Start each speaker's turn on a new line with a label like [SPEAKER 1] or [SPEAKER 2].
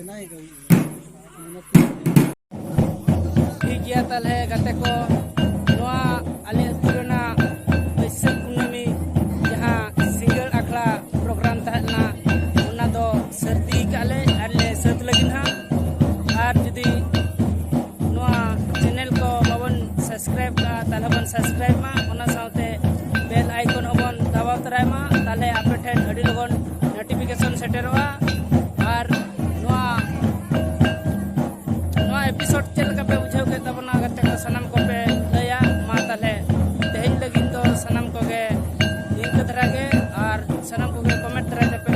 [SPEAKER 1] ठीक गया ताले गाते को नोआ आले तुरना बैसाख कुनामी जहां सिंगल आखला प्रोग्राम तहना उना दो सर्दी काले आले सत लगिन हा आर जुदी नोआ चैनल को बाबन सब्सक्राइब का ताले बन सब्सक्राइब मा उना साथे बेल आइकन होबन दबाव तराय मा ताले आपे ठेन अडी लगन नोटिफिकेशन सेटरवा आर नोआ एपिसोड चल का पे बुझाव के तबना गते को सनम को पे लया मा ताले तेहिन लगिन तो सनम को गे लिंक धरा के और सनम को गे कमेंट धरा पे